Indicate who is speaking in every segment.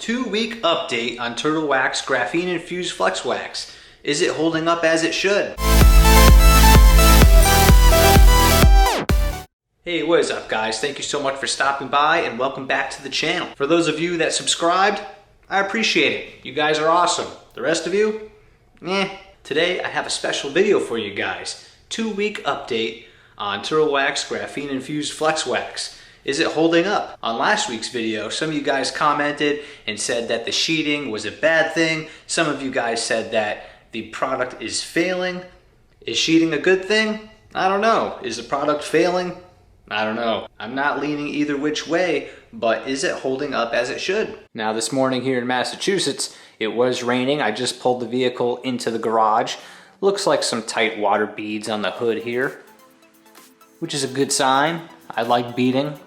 Speaker 1: 2-week update on Turtle Wax Graphene Infused Flex Wax. Is it holding up as it should? Hey, what is up guys? Thank you so much for stopping by and welcome back to the channel. For those of you that subscribed, I appreciate it. You guys are awesome. The rest of you, Today I have a special video for you guys. 2-week update on Turtle Wax Graphene Infused Flex Wax. Is it holding up? On last week's video, some of you guys commented and said that the sheeting was a bad thing. Some of you guys said that the product is failing. Is sheeting a good thing? I don't know. Is the product failing? I don't know. I'm not leaning either which way, but is it holding up as it should? Now this morning here in Massachusetts, it was raining. I just pulled the vehicle into the garage. Looks like some tight water beads on the hood here, which is a good sign. I like beading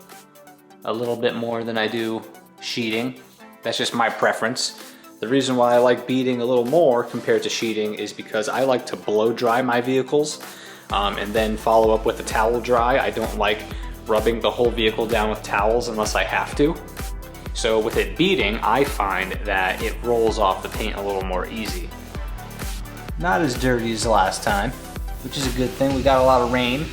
Speaker 1: a little bit more than I do sheeting. That's just my preference. The reason why I like beading a little more compared to sheeting is because I like to blow dry my vehicles and then follow up with a towel dry. I don't like rubbing the whole vehicle down with towels unless I have to. So with it beading, I find that it rolls off the paint a little more easy. Not as dirty as the last time, which is a good thing. We got a lot of rain.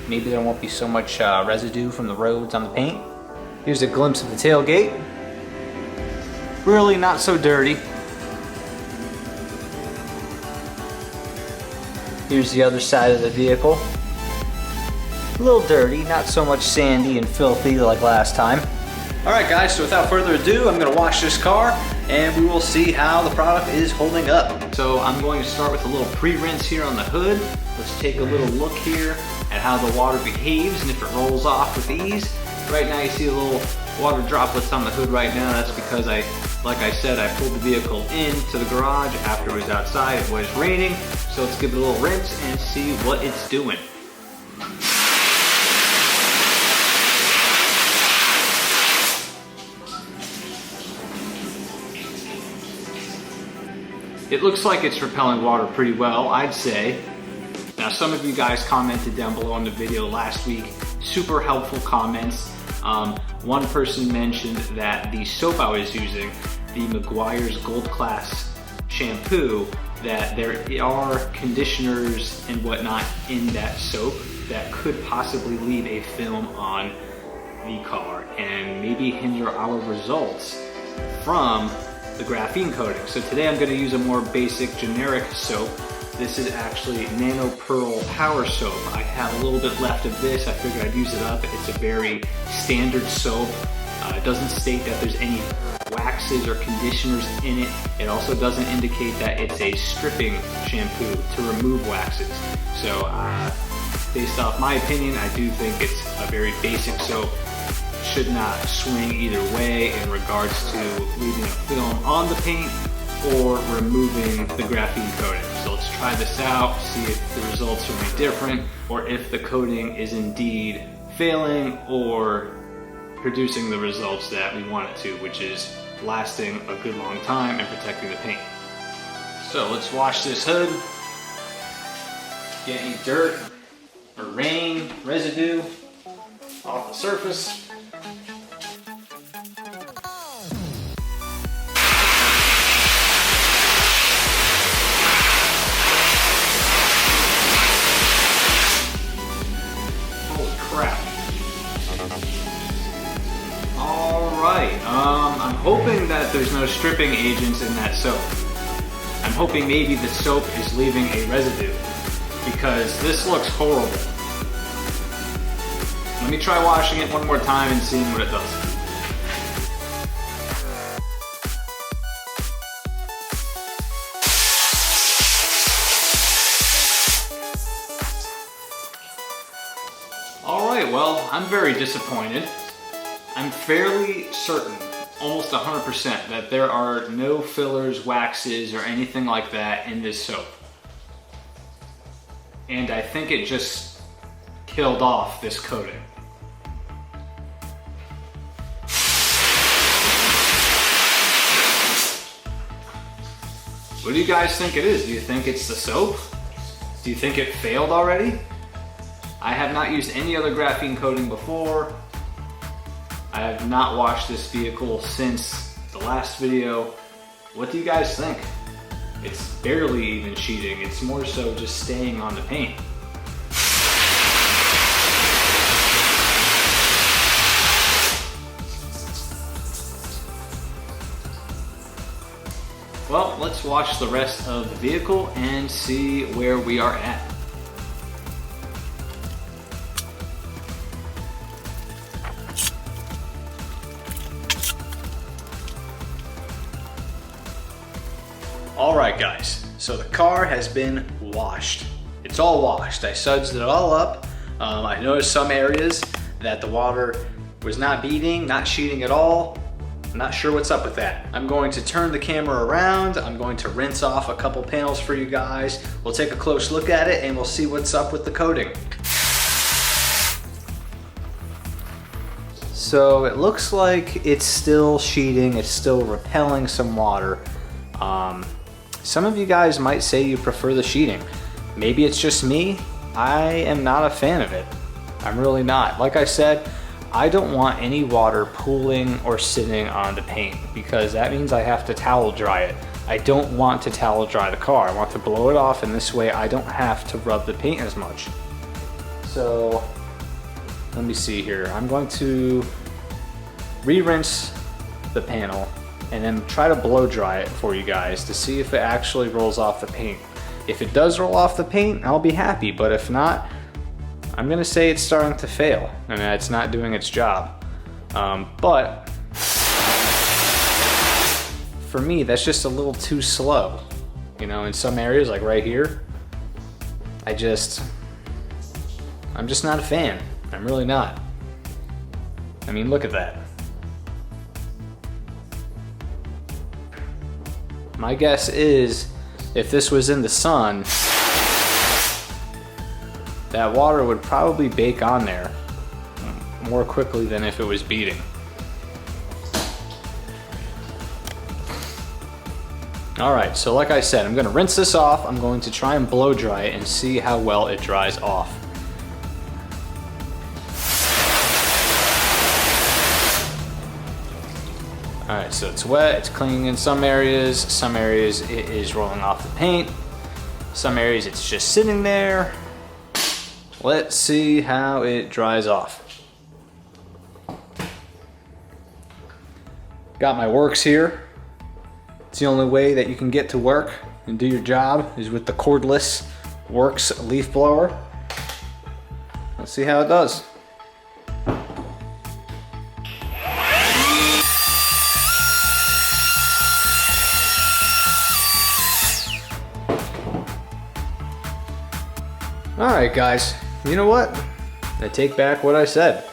Speaker 1: Maybe there won't be so much residue from the roads on the paint. Here's a glimpse of the tailgate. Really not so dirty. Here's the other side of the vehicle. A little dirty, not so much sandy and filthy like last time. Alright guys, so without further ado, I'm going to wash this car and we will see how the product is holding up. So I'm going to start with a little pre-rinse here on the hood. Let's take a little look here at how the water behaves and if it rolls off with ease. Right now you see a little water droplets on the hood right now. That's because like I said, I pulled the vehicle into the garage after it was outside. It was raining. So let's give it a little rinse and see what it's doing. It looks like it's repelling water pretty well, I'd say. Now some of you guys commented down below on the video last week, super helpful comments. One person mentioned that the soap I was using, the McGuire's Gold Class shampoo, that there are conditioners and whatnot in that soap that could possibly leave a film on the car and maybe hinder our results from the graphene coating. So today I'm going to use a more basic generic soap. This is actually Nano Pearl Power Soap. I have a little bit left of this. I figured I'd use it up. It's a very standard soap. It doesn't state that there's any waxes or conditioners in it. It also doesn't indicate that it's a stripping shampoo to remove waxes. So based off my opinion, I do think it's a very basic soap. Should not swing either way in regards to leaving a film on the paint or removing the graphene coating. So let's try this out, see if the results are any different or if the coating is indeed failing or producing the results that we want it to, which is lasting a good long time and protecting the paint. So let's wash this hood, get any dirt or rain, residue off the surface. I'm hoping that there's no stripping agents in that soap. I'm hoping maybe the soap is leaving a residue because this looks horrible. Let me try washing it one more time and seeing what it does. Alright, well, I'm very disappointed. I'm fairly certain, almost 100%, that there are no fillers, waxes, or anything like that in this soap. And I think it just killed off this coating. What do you guys think it is? Do you think it's the soap? Do you think it failed already? I have not used any other graphene coating before. I have not washed this vehicle since the last video. What do you guys think? It's barely even sheeting. It's more so just staying on the paint. Well, let's watch the rest of the vehicle and see where we are at. All right, guys, so the car has been washed. It's all washed. I sudsed it all up. I noticed some areas that the water was not beading, not sheeting at all. I'm not sure what's up with that. I'm going to turn the camera around. I'm going to rinse off a couple panels for you guys. We'll take a close look at it and we'll see what's up with the coating. So it looks like it's still sheeting. It's still repelling some water. Some of you guys might say you prefer the sheeting. Maybe it's just me. I am not a fan of it. I'm really not. Like I said, I don't want any water pooling or sitting on the paint because that means I have to towel dry it. I don't want to towel dry the car. I want to blow it off, and this way I don't have to rub the paint as much. So let me see here. I'm going to re-rinse the panel and then try to blow dry it for you guys to see if it actually rolls off the paint. If it does roll off the paint, I'll be happy, but if not, I'm gonna say it's starting to fail and that it's not doing its job. But for me, that's just a little too slow. You know, in some areas, like right here, I'm just not a fan. I'm really not. I mean, look at that. My guess is if this was in the sun, that water would probably bake on there more quickly than if it was beading. All right, so like I said, I'm gonna rinse this off. I'm going to try and blow dry it and see how well it dries off. All right, so it's wet, it's clinging in some areas it is rolling off the paint, some areas it's just sitting there. Let's see how it dries off. Got my works here. It's the only way that you can get to work and do your job is with the cordless Works leaf blower. Let's see how it does. All right, guys, you know what? I take back what I said.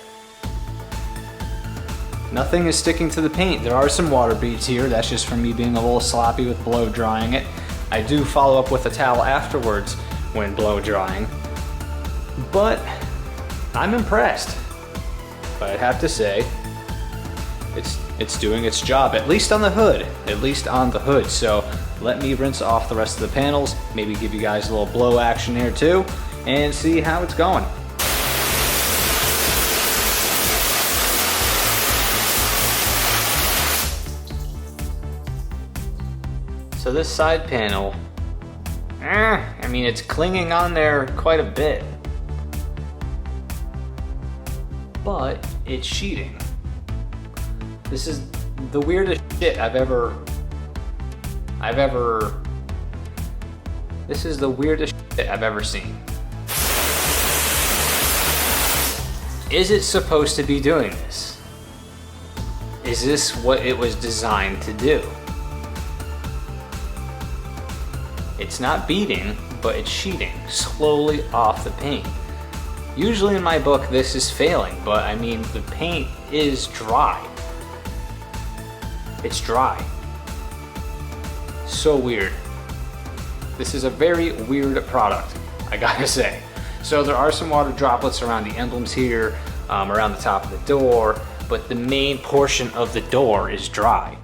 Speaker 1: Nothing is sticking to the paint. There are some water beads here. That's just from me being a little sloppy with blow drying it. I do follow up with a towel afterwards when blow drying. But I'm impressed. But I'd have to say, it's doing its job, at least on the hood. At least on the hood. So let me rinse off the rest of the panels, maybe give you guys a little blow action here too, and see how it's going. So this side panel, I mean, it's clinging on there quite a bit, but it's sheeting. This is the weirdest shit this is the weirdest shit I've ever seen. Is it supposed to be doing this? Is this what it was designed to do? It's not beading, but it's sheeting slowly off the paint. Usually in my book this is failing, but I mean the paint is dry. It's dry. So weird. This is a very weird product, I gotta say. So there are some water droplets around the emblems here, around the top of the door, but the main portion of the door is dry.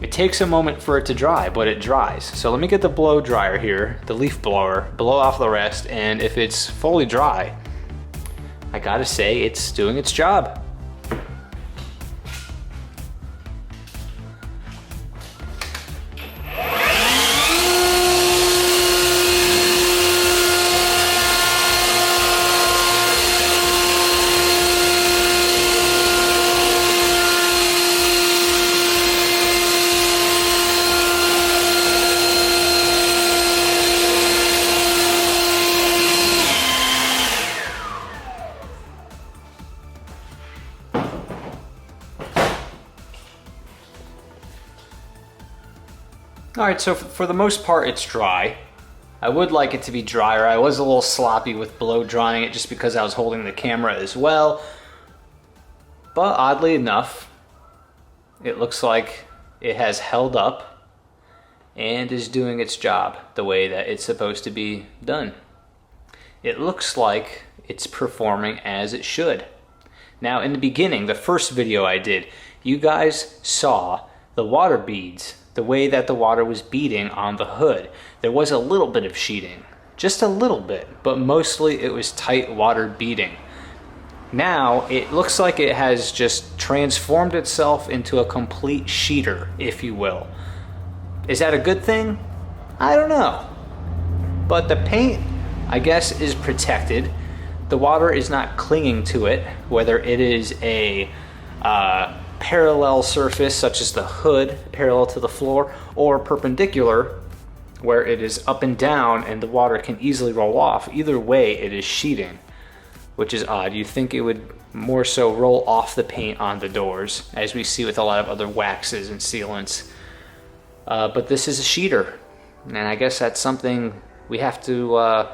Speaker 1: It takes a moment for it to dry, but it dries. So let me get the blow dryer here, the leaf blower, blow off the rest, and if it's fully dry, I gotta say it's doing its job. All right, so for the most part, it's dry. I would like it to be drier. I was a little sloppy with blow drying it just because I was holding the camera as well. But oddly enough, it looks like it has held up and is doing its job the way that it's supposed to be done. It looks like it's performing as it should. Now, in the beginning, the first video I did, you guys saw the water beads, the way that the water was beading on the hood. There was a little bit of sheeting, just a little bit, but mostly it was tight water beading. Now, it looks like it has just transformed itself into a complete sheeter, if you will. Is that a good thing? I don't know. But the paint, I guess, is protected. The water is not clinging to it, whether it is a parallel surface, such as the hood, parallel to the floor, or perpendicular, where it is up and down and the water can easily roll off. Either way, it is sheeting, which is odd. You'd think it would more so roll off the paint on the doors, as we see with a lot of other waxes and sealants. But this is a sheeter, and I guess that's something we have to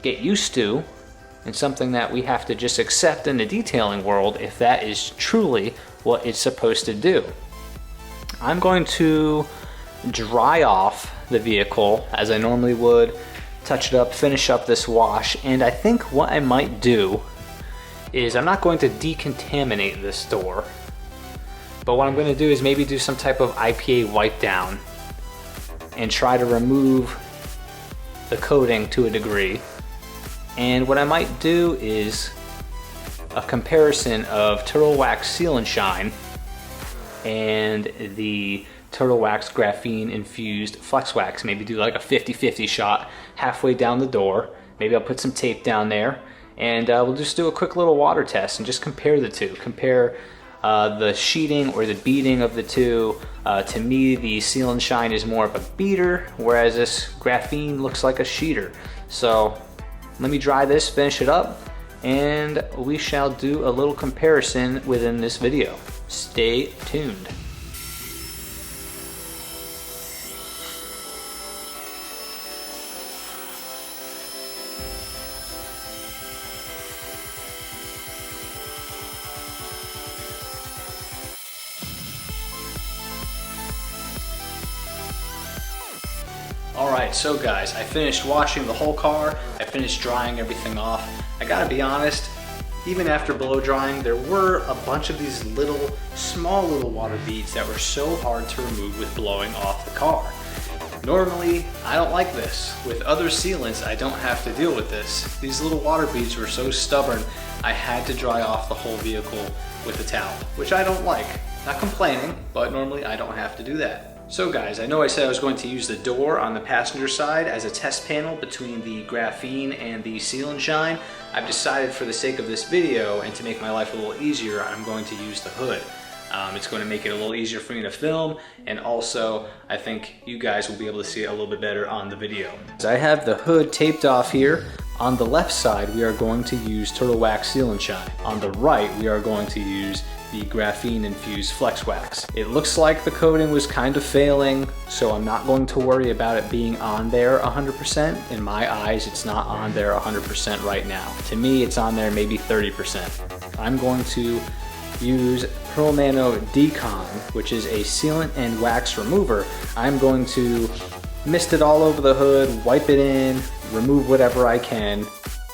Speaker 1: get used to, and something that we have to just accept in the detailing world if that is truly what it's supposed to do. I'm going to dry off the vehicle as I normally would, touch it up, finish up this wash, and I think what I might do is I'm not going to decontaminate this door, but what I'm going to do is maybe do some type of IPA wipe down and try to remove the coating to a degree. And what I might do is a comparison of Turtle Wax Seal and Shine and the Turtle Wax Graphene infused flex wax. Maybe do like a 50-50 shot halfway down the door. Maybe I'll put some tape down there, and we'll just do a quick little water test and just compare the two. Compare the sheeting or the beading of the two. To me, the Seal and Shine is more of a beater, whereas this Graphene looks like a sheeter. So let me dry this, finish it up, and we shall do a little comparison within this video. Stay tuned. Alright, so guys, I finished washing the whole car, I finished drying everything off. I gotta be honest, even after blow drying, there were a bunch of these small little water beads that were so hard to remove with blowing off the car. Normally, I don't like this. With other sealants, I don't have to deal with this. These little water beads were so stubborn, I had to dry off the whole vehicle with a towel, which I don't like. Not complaining, but normally I don't have to do that. So guys, I know I said I was going to use the door on the passenger side as a test panel between the Graphene and the Seal and Shine. I've decided for the sake of this video and to make my life a little easier, I'm going to use the hood. It's going to make it a little easier for me to film, and also I think you guys will be able to see it a little bit better on the video. I have the hood taped off here. On the left side, we are going to use Turtle Wax Seal and Shine. On the right, we are going to use the Graphene infused flex wax. It looks like the coating was kind of failing, so I'm not going to worry about it being on there 100%. In my eyes, it's not on there 100% right now. To me, it's on there maybe 30%. I'm going to use Pearl Nano Decon, which is a sealant and wax remover. I'm going to mist it all over the hood, wipe it in, remove whatever I can,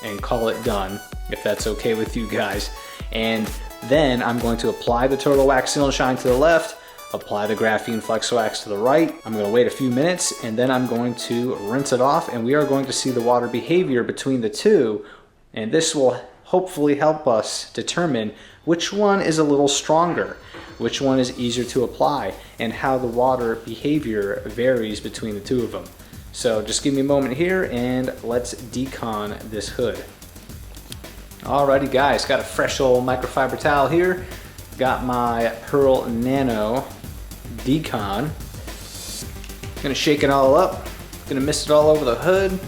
Speaker 1: and call it done, if that's okay with you guys. And then I'm going to apply the Turtle Wax Seal and Shine to the left, apply the Graphene Flex Wax to the right. I'm going to wait a few minutes, and then I'm going to rinse it off, and we are going to see the water behavior between the two, and this will hopefully help us determine which one is a little stronger, which one is easier to apply, and how the water behavior varies between the two of them. So just give me a moment here, and let's decon this hood. Alrighty guys, got a fresh old microfiber towel here. Got my Pearl Nano Decon. Gonna shake it all up. Gonna mist it all over the hood.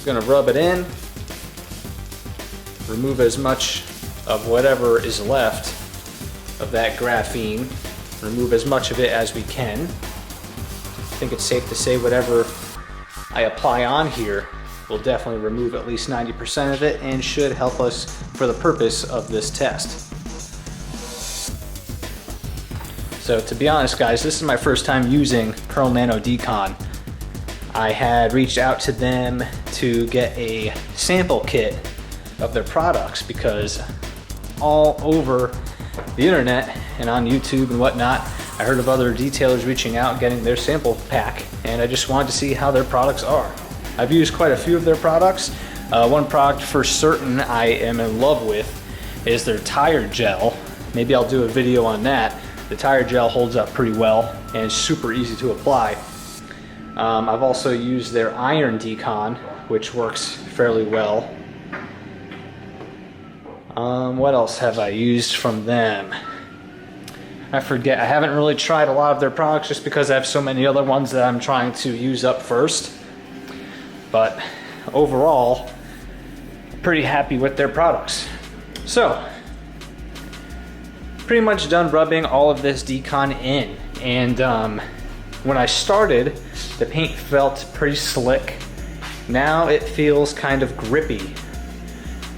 Speaker 1: Gonna rub it in. Remove as much of whatever is left of that graphene. Remove as much of it as we can. I think it's safe to say whatever I apply on here will definitely remove at least 90% of it and should help us for the purpose of this test. So to be honest guys, this is my first time using Pearl Nano Decon. I had reached out to them to get a sample kit of their products because all over the internet and on YouTube and whatnot, I heard of other detailers reaching out and getting their sample pack, and I just wanted to see how their products are. I've used quite a few of their products. One product for certain I am in love with is their tire gel. Maybe I'll do a video on that. The tire gel holds up pretty well and is super easy to apply. I've also used their iron decon, which works fairly well. What else have I used from them? I forget. I haven't really tried a lot of their products just because I have so many other ones that I'm trying to use up first. But overall, pretty happy with their products. So, pretty much done rubbing all of this decon in, and when I started, the paint felt pretty slick. Now it feels kind of grippy.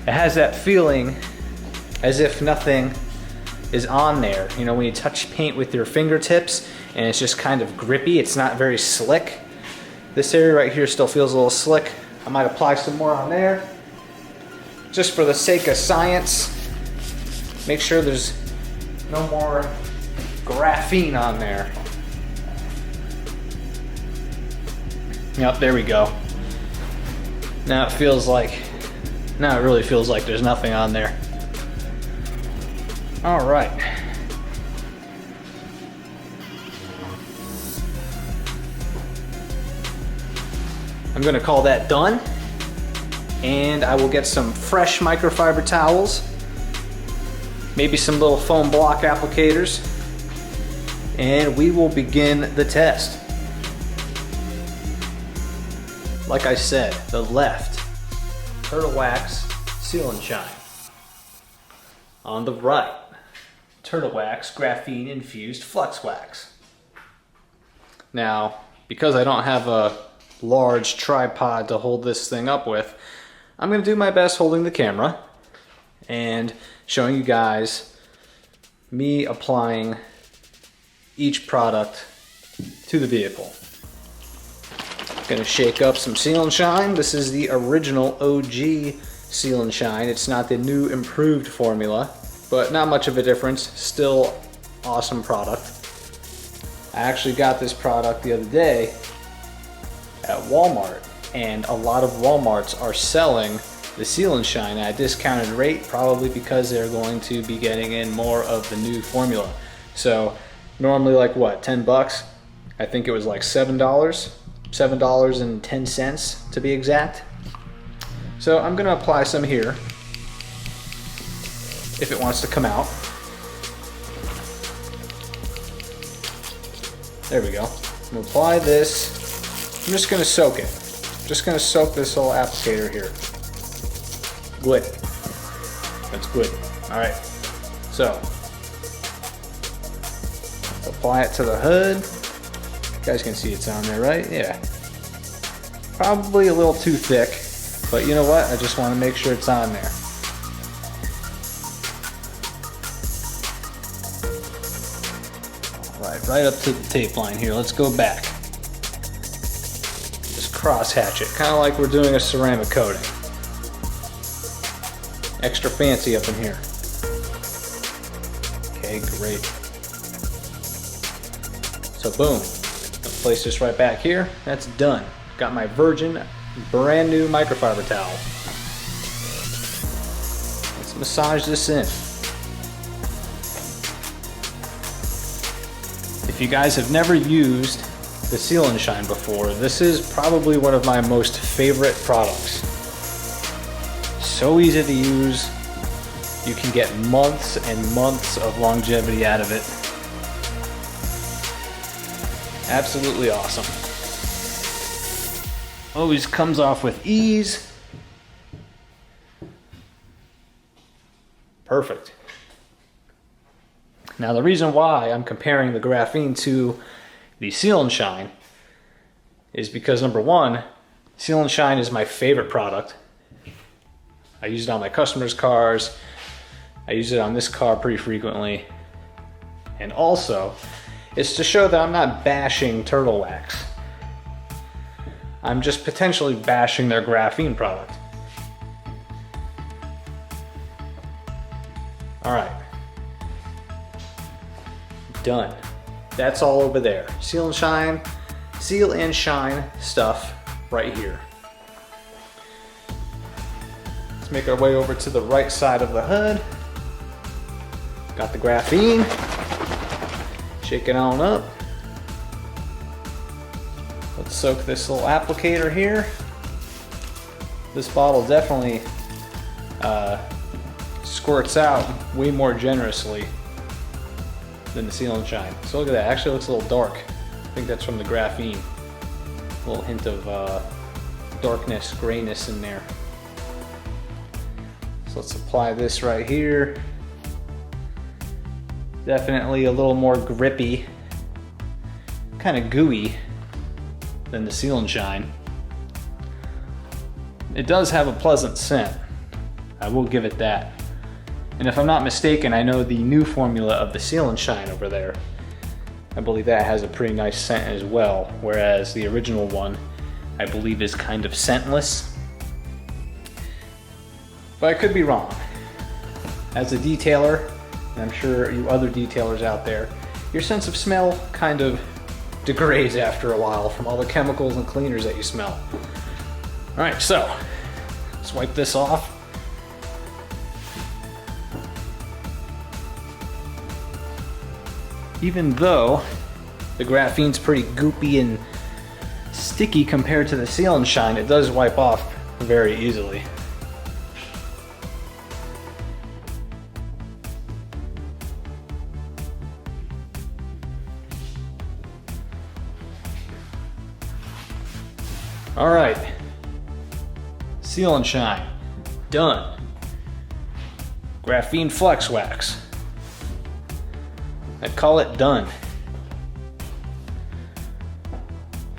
Speaker 1: It has that feeling as if nothing is on there. You know, when you touch paint with your fingertips and it's just kind of grippy, it's not very slick. This area right here still feels a little slick. I might apply some more on there. Just for the sake of science, make sure there's no more graphene on there. Yep, there we go. Now it really feels like there's nothing on there. All right. I'm gonna call that done, and I will get some fresh microfiber towels, maybe some little foam block applicators, and we will begin the test. Like I said, the left, Turtle Wax Seal and Shine. On the right, Turtle Wax Graphene Infused Flux Wax. Now, because I don't have a large tripod to hold this thing up with, I'm gonna do my best holding the camera and showing you guys me applying each product to the vehicle. Gonna shake up some Seal and Shine. This is the original OG Seal and Shine. It's not the new improved formula, but not much of a difference. Still awesome product. I actually got this product the other day at Walmart, and a lot of Walmarts are selling the Seal and Shine at a discounted rate, probably because they're going to be getting in more of the new formula. So normally like what, 10 bucks? I think it was like $7.10 to be exact. So I'm gonna apply some here if it wants to come out. There we go. I'm gonna apply this. I'm just gonna soak it. Just gonna soak this whole applicator here. Good. That's good. All right. So apply it to the hood. You guys can see it's on there, right? Yeah. Probably a little too thick, but you know what? I just want to make sure it's on there. All right up to the tape line here. Let's go back. Just cross hatch it, kind of like we're doing a ceramic coating. Extra fancy up in here. Okay, great. So boom, I'll place this right back here. That's done. Got my Virgin brand new microfiber towel. Let's massage this in. If you guys have never used the Seal and Shine before, this is probably one of my most favorite products. So easy to use. You can get months and months of longevity out of it. Absolutely awesome. Always comes off with ease. Perfect. Now the reason why I'm comparing the Graphene to the Seal and Shine is because number one, Seal and Shine is my favorite product. I use it on my customers' cars. I use it on this car pretty frequently. And also, it's to show that I'm not bashing Turtle Wax. I'm just potentially bashing their graphene product. All right. Done. That's all over there. Seal and Shine stuff right here. Let's make our way over to the right side of the hood. Got the graphene. Shake it on up. Let's soak this little applicator here. This bottle definitely squirts out way more generously than the Seal and Shine. So look at that, actually looks a little dark. I think that's from the graphene. A little hint of darkness, grayness in there. So let's apply this right here. Definitely a little more grippy, kind of gooey than the Seal and Shine. It does have a pleasant scent, I will give it that. And if I'm not mistaken, I know the new formula of the Seal and Shine over there, I believe that has a pretty nice scent as well, whereas the original one, I believe, is kind of scentless. But I could be wrong. As a detailer, and I'm sure you other detailers out there, your sense of smell kind of degrades after a while from all the chemicals and cleaners that you smell. All right, so let's wipe this off. Even though the graphene's pretty goopy and sticky compared to the Seal and Shine, it does wipe off very easily. All right, Seal and Shine, done. Graphene Flex Wax. I'd call it done.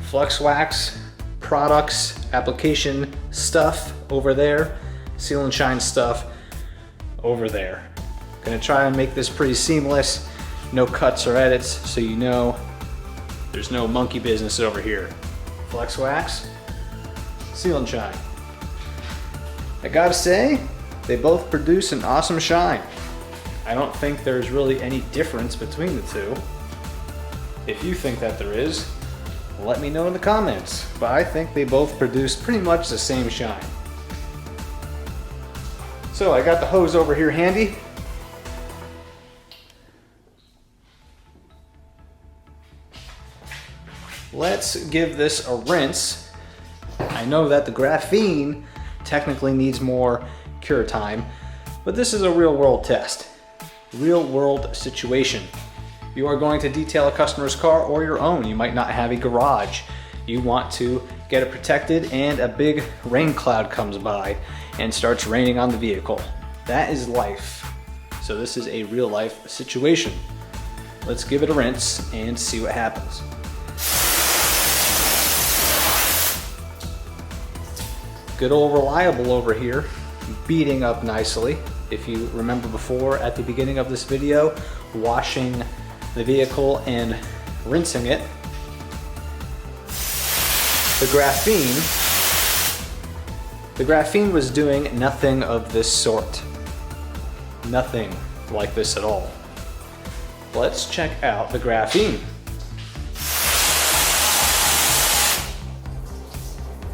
Speaker 1: Flex Wax products, application stuff over there. Seal and Shine stuff over there. Gonna try and make this pretty seamless. No cuts or edits, so you know there's no monkey business over here. Flex Wax, Seal and Shine. I gotta say, they both produce an awesome shine. I don't think there's really any difference between the two. If you think that there is, let me know in the comments. But I think they both produce pretty much the same shine. So I got the hose over here handy. Let's give this a rinse. I know that the graphene technically needs more cure time, but this is a real world test. Real world situation. You are going to detail a customer's car or your own. You might not have a garage. You want to get it protected and a big rain cloud comes by and starts raining on the vehicle. That is life. So this is a real life situation. Let's give it a rinse and see what happens. Good old Reliable over here, beating up nicely. If you remember before, at the beginning of this video, washing the vehicle and rinsing it. The graphene was doing nothing of this sort. Nothing like this at all. Let's check out the graphene.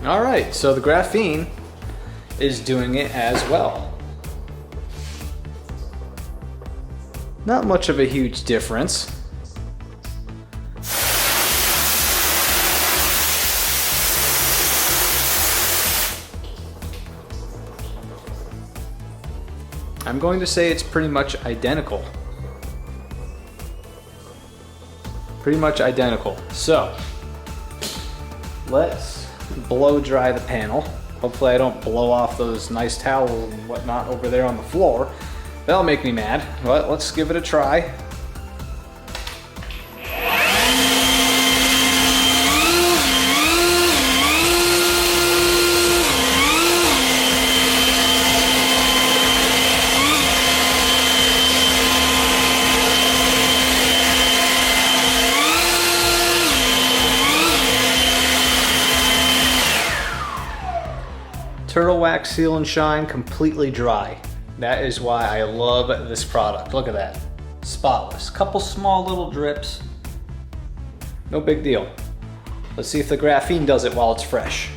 Speaker 1: All right, so the graphene is doing it as well. Not much of a huge difference. I'm going to say it's pretty much identical. Pretty much identical. So, let's blow dry the panel. Hopefully I don't blow off those nice towels and whatnot over there on the floor. That'll make me mad, but let's give it a try. Turtle Wax Seal and Shine completely dry. That is why I love this product. Look at that. Spotless. Couple small little drips. No big deal. Let's see if the graphene does it while it's fresh.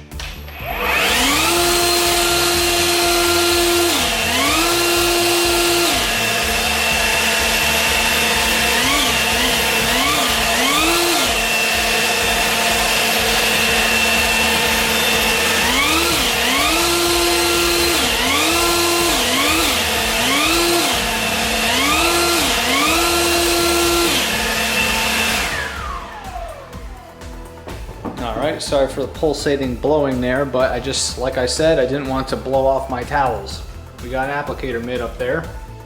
Speaker 1: Alright, sorry for the pulsating blowing there, but I just, like I said, I didn't want to blow off my towels. We got an applicator mitt up there,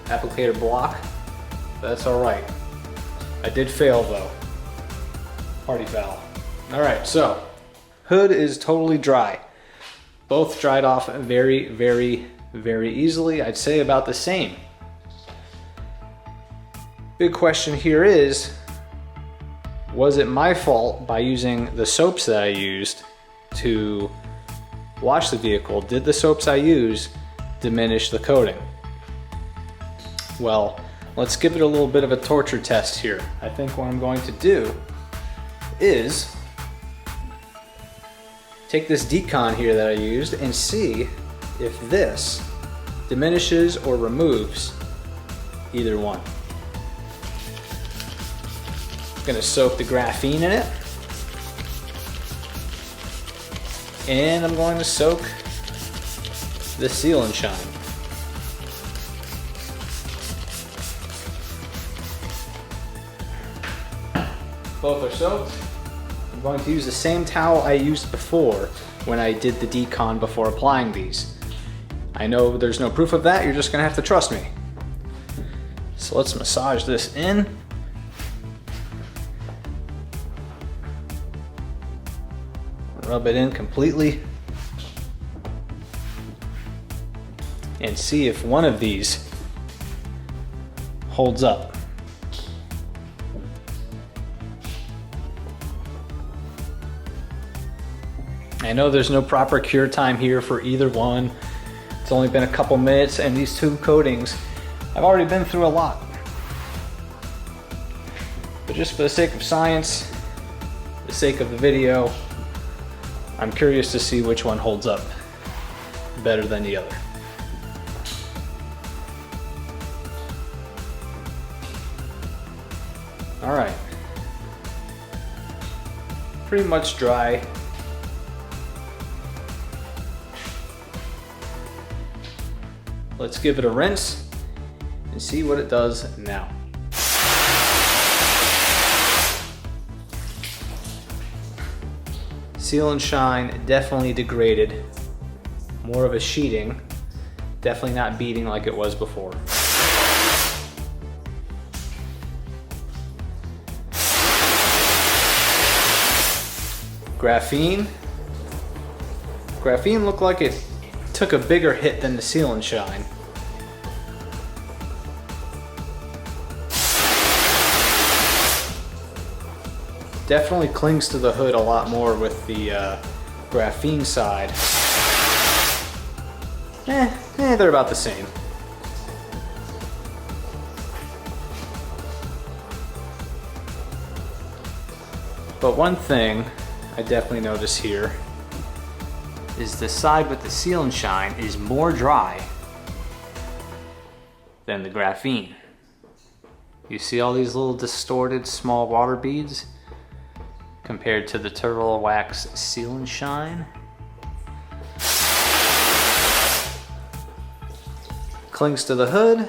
Speaker 1: applicator block. That's alright. I did fail though. Party foul. Alright, so, hood is totally dry. Both dried off very, very, very easily. I'd say about the same. Big question here is, was it my fault by using the soaps that I used to wash the vehicle? Did the soaps I use diminish the coating? Well, let's give it a little bit of a torture test here. I think what I'm going to do is take this decon here that I used and see if this diminishes or removes either one. Gonna soak the graphene in it, and I'm going to soak the Seal and Shine. Both are soaked. I'm going to use the same towel I used before when I did the decon before applying these. I know there's no proof of that, you're just gonna have to trust me. So let's massage this in. Rub it in completely and see if one of these holds up. I know there's no proper cure time here for either one. It's only been a couple minutes, and these two coatings, I've already been through a lot. But just for the sake of science, the sake of the video, I'm curious to see which one holds up better than the other. All right, pretty much dry. Let's give it a rinse and see what it does now. Seal and Shine definitely degraded. More of a sheeting. Definitely not beading like it was before. Graphene. Graphene looked like it took a bigger hit than the Seal and Shine. Definitely clings to the hood a lot more with the graphene side. They're about the same. But one thing I definitely notice here is the side with the Seal and Shine is more dry than the graphene. You see all these little distorted small water beads compared to the Turtle Wax Seal and Shine. Clings to the hood,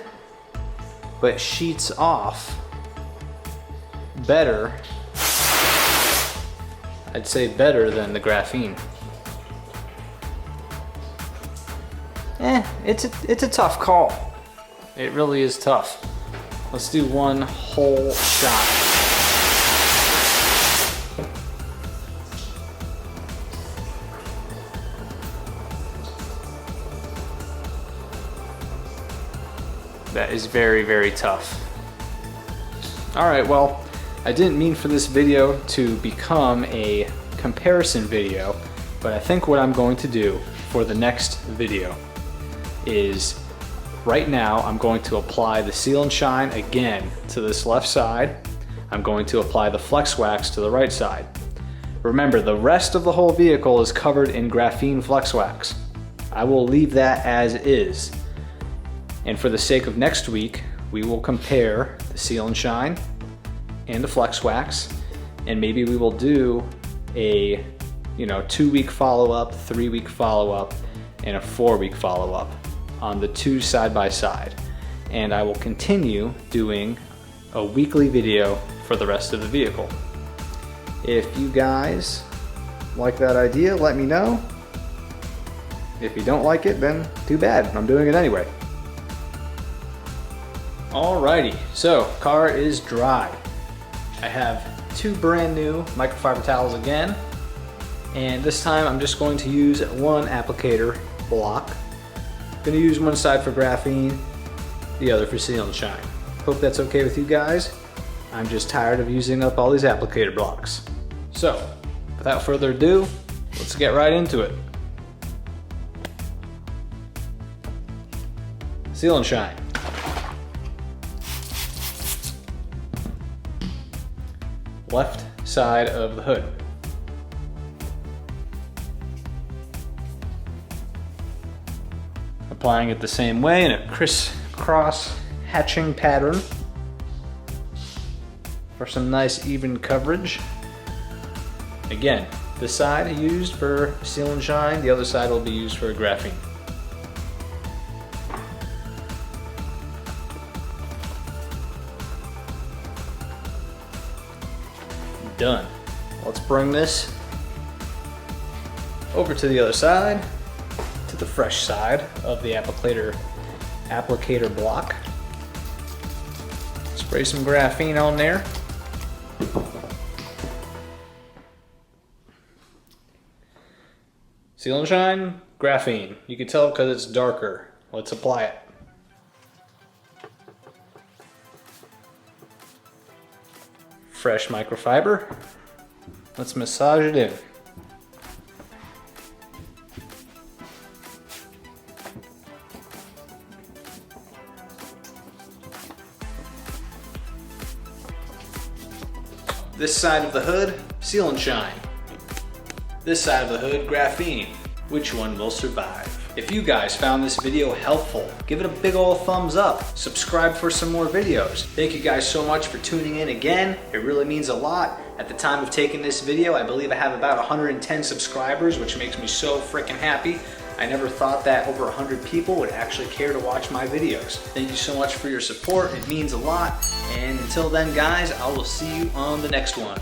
Speaker 1: but sheets off better. I'd say better than the graphene. It's a tough call. It really is tough. Let's do one whole shot. That is very, very tough. Alright, well, I didn't mean for this video to become a comparison video, but I think what I'm going to do for the next video is right now I'm going to apply the Seal and Shine again to this left side. I'm going to apply the Flex Wax to the right side. Remember, the rest of the whole vehicle is covered in graphene Flex Wax. I will leave that as is. And for the sake of next week, we will compare the Seal and Shine and the Flex Wax, and maybe we will do a 2-week follow-up, 3-week follow-up, and a 4-week follow-up on the two side by side. And I will continue doing a weekly video for the rest of the vehicle. If you guys like that idea, let me know. If you don't like it, then too bad. I'm doing it anyway. Alrighty, so car is dry. I have 2 brand new microfiber towels again, and this time I'm just going to use 1 applicator block. I'm going to use one side for graphene, the other for Seal and Shine. Hope that's okay with you guys. I'm just tired of using up all these applicator blocks. So, without further ado, let's get right into it. Seal and Shine. Left side of the hood. Applying it the same way in a crisscross hatching pattern for some nice even coverage. Again, this side I used for Seal and Shine, the other side will be used for graphene. Done. Let's bring this over to the other side, to the fresh side of the applicator block. Spray some graphene on there. Seal and Shine, graphene. You can tell because it's darker. Let's apply it. Fresh microfiber. Let's massage it in. This side of the hood, Seal and Shine. This side of the hood, graphene. Which one will survive? If you guys found this video helpful, give it a big ol' thumbs up. Subscribe for some more videos. Thank you guys so much for tuning in again. It really means a lot. At the time of taking this video, I believe I have about 110 subscribers, which makes me so freaking happy. I never thought that over 100 people would actually care to watch my videos. Thank you so much for your support. It means a lot. And until then, guys, I will see you on the next one.